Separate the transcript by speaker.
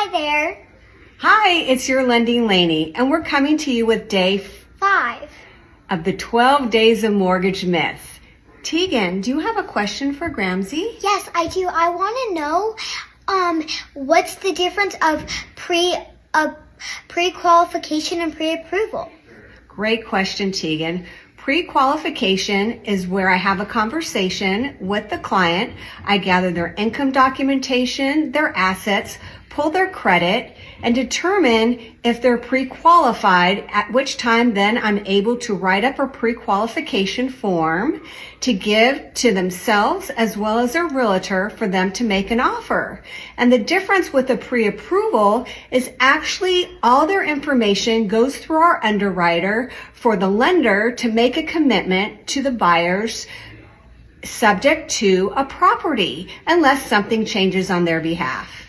Speaker 1: Hi there.
Speaker 2: Hi, it's your lending Lainey, and we're coming to you with day
Speaker 1: 5.
Speaker 2: of the 12 Days of Mortgage Myth. Tegan, do you have a question for Gramsci?
Speaker 1: Yes, I do. I want to know what's the difference of pre-qualification and pre-approval?
Speaker 2: Great question, Tegan. Pre-qualification is where I have a conversation with the client. I gather their income documentation, their assets, pull their credit, and determine if they're pre-qualified, at which time then I'm able to write up a pre-qualification form to give to themselves as well as their realtor for them to make an offer. And the difference with a pre-approval is actually all their information goes through our underwriter for the lender to make a commitment to the buyers subject to a property unless something changes on their behalf.